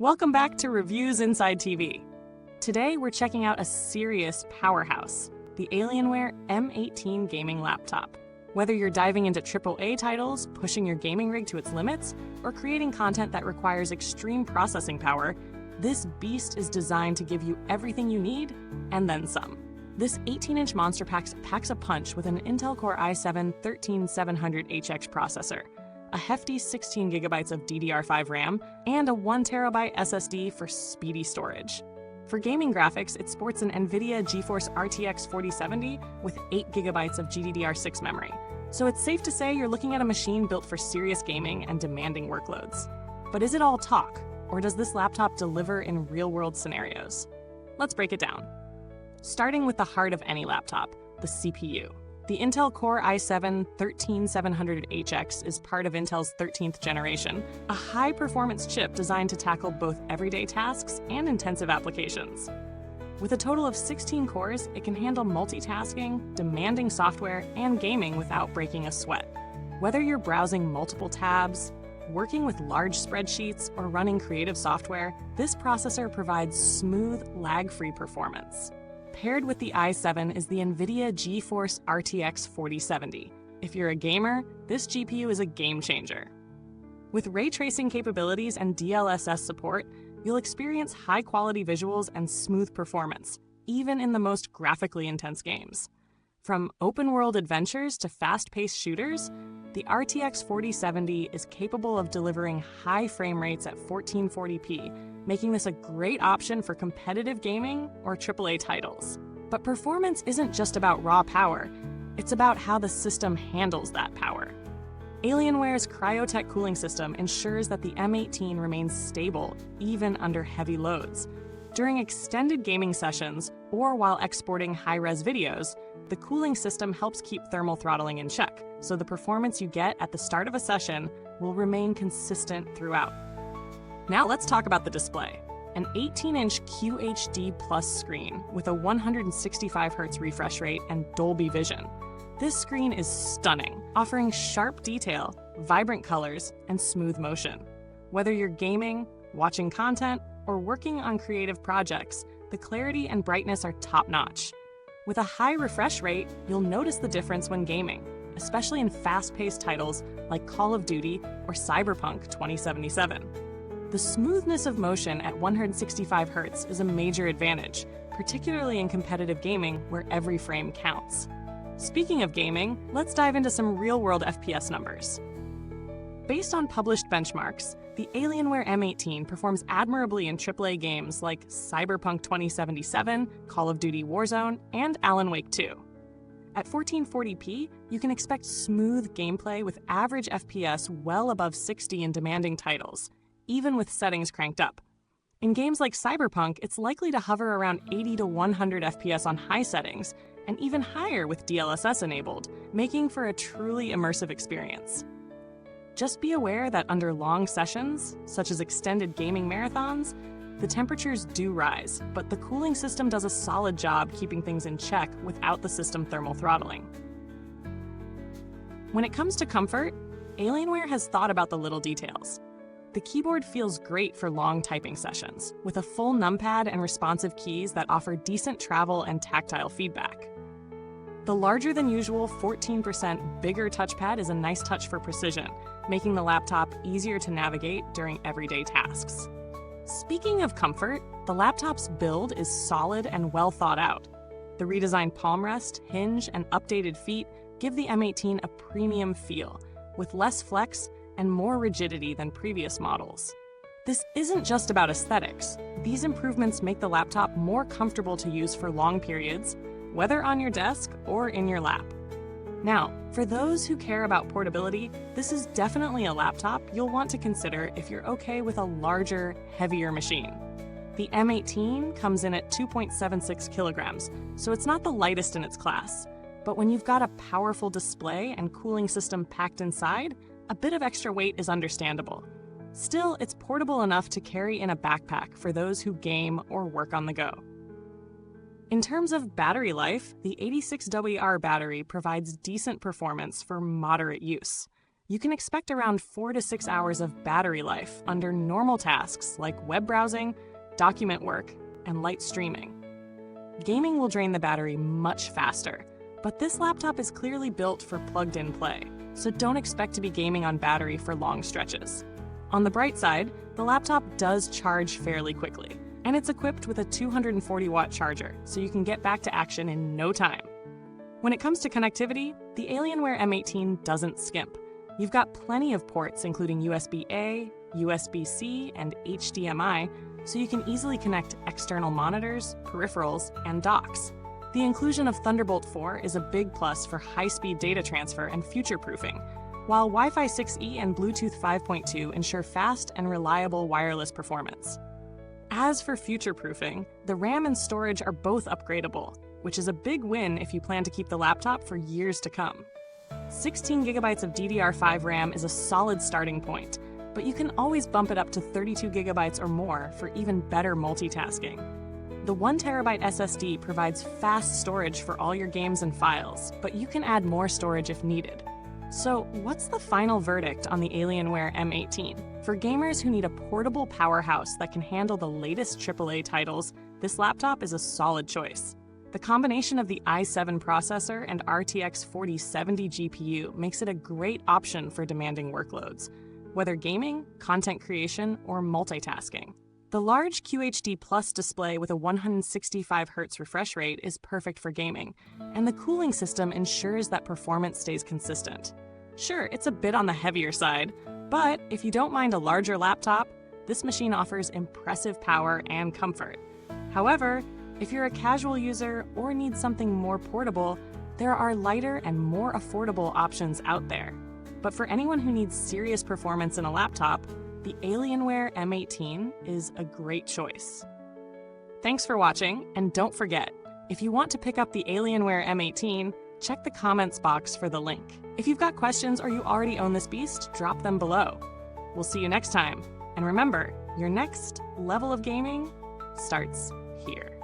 Welcome back to Reviews Inside TV. Today we're checking out a serious powerhouse, the Alienware M18 Gaming Laptop. Whether you're diving into AAA titles, pushing your gaming rig to its limits, or creating content that requires extreme processing power, this beast is designed to give you everything you need and then some. This 18-inch monster packs a punch with an Intel Core i7-13700HX processor, a hefty 16 gigabytes of DDR5 RAM, and a 1 terabyte SSD for speedy storage. For gaming graphics, it sports an NVIDIA GeForce RTX 4070 with 8 gigabytes of GDDR6 memory. So it's safe to say you're looking at a machine built for serious gaming and demanding workloads. But is it all talk, or does this laptop deliver in real-world scenarios? Let's break it down. Starting with the heart of any laptop, the CPU. The Intel Core i7-13700HX is part of Intel's 13th generation, a high-performance chip designed to tackle both everyday tasks and intensive applications. With a total of 16 cores, it can handle multitasking, demanding software, and gaming without breaking a sweat. Whether you're browsing multiple tabs, working with large spreadsheets, or running creative software, this processor provides smooth, lag-free performance. Paired with the i7 is the NVIDIA GeForce RTX 4070. If you're a gamer, this GPU is a game changer. With ray tracing capabilities and DLSS support, you'll experience high-quality visuals and smooth performance, even in the most graphically intense games. From open-world adventures to fast-paced shooters, the RTX 4070 is capable of delivering high frame rates at 1440p, making this a great option for competitive gaming or AAA titles. But performance isn't just about raw power, it's about how the system handles that power. Alienware's Cryo-tech cooling system ensures that the M18 remains stable even under heavy loads. During extended gaming sessions or while exporting high-res videos, the cooling system helps keep thermal throttling in check, so the performance you get at the start of a session will remain consistent throughout. Now let's talk about the display. An 18-inch QHD Plus screen with a 165Hz refresh rate and Dolby Vision. This screen is stunning, offering sharp detail, vibrant colors, and smooth motion. Whether you're gaming, watching content, or working on creative projects, the clarity and brightness are top-notch. With a high refresh rate, you'll notice the difference when gaming, especially in fast-paced titles like Call of Duty or Cyberpunk 2077. The smoothness of motion at 165Hz is a major advantage, particularly in competitive gaming where every frame counts. Speaking of gaming, let's dive into some real-world FPS numbers. Based on published benchmarks, the Alienware M18 performs admirably in AAA games like Cyberpunk 2077, Call of Duty Warzone, and Alan Wake 2. At 1440p, you can expect smooth gameplay with average FPS well above 60 in demanding titles, even with settings cranked up. In games like Cyberpunk, it's likely to hover around 80 to 100 FPS on high settings, and even higher with DLSS enabled, making for a truly immersive experience. Just be aware that under long sessions, such as extended gaming marathons, the temperatures do rise, but the cooling system does a solid job keeping things in check without the system thermal throttling. When it comes to comfort, Alienware has thought about the little details. The keyboard feels great for long typing sessions, with a full numpad and responsive keys that offer decent travel and tactile feedback. The larger-than-usual 14% bigger touchpad is a nice touch for precision, making the laptop easier to navigate during everyday tasks. Speaking of comfort, the laptop's build is solid and well thought out. The redesigned palm rest, hinge, and updated feet give the M18 a premium feel, with less flex and more rigidity than previous models. This isn't just about aesthetics. These improvements make the laptop more comfortable to use for long periods, whether on your desk or in your lap. Now, for those who care about portability, this is definitely a laptop you'll want to consider if you're okay with a larger, heavier machine. The M18 comes in at 2.76 kilograms, so it's not the lightest in its class. But when you've got a powerful display and cooling system packed inside, a bit of extra weight is understandable. Still, it's portable enough to carry in a backpack for those who game or work on the go. In terms of battery life, the 86WR battery provides decent performance for moderate use. You can expect around 4 to 6 hours of battery life under normal tasks like web browsing, document work, and light streaming. Gaming will drain the battery much faster, but this laptop is clearly built for plugged-in play, so don't expect to be gaming on battery for long stretches. On the bright side, the laptop does charge fairly quickly, and it's equipped with a 240-watt charger, so you can get back to action in no time. When it comes to connectivity, the Alienware M18 doesn't skimp. You've got plenty of ports including USB-A, USB-C, and HDMI, so you can easily connect external monitors, peripherals, and docks. The inclusion of Thunderbolt 4 is a big plus for high-speed data transfer and future-proofing, while Wi-Fi 6E and Bluetooth 5.2 ensure fast and reliable wireless performance. As for future-proofing, the RAM and storage are both upgradable, which is a big win if you plan to keep the laptop for years to come. 16 GB of DDR5 RAM is a solid starting point, but you can always bump it up to 32 GB or more for even better multitasking. The 1TB SSD provides fast storage for all your games and files, but you can add more storage if needed. So, what's the final verdict on the Alienware M18? For gamers who need a portable powerhouse that can handle the latest AAA titles, this laptop is a solid choice. The combination of the i7 processor and RTX 4070 GPU makes it a great option for demanding workloads, whether gaming, content creation, or multitasking. The large QHD Plus display with a 165Hz refresh rate is perfect for gaming, and the cooling system ensures that performance stays consistent. Sure, it's a bit on the heavier side, but if you don't mind a larger laptop, this machine offers impressive power and comfort. However, if you're a casual user or need something more portable, there are lighter and more affordable options out there. But for anyone who needs serious performance in a laptop, the Alienware M18 is a great choice. Thanks for watching, and don't forget, if you want to pick up the Alienware M18, check the comments box for the link. If you've got questions or you already own this beast, drop them below. We'll see you next time, and remember, your next level of gaming starts here.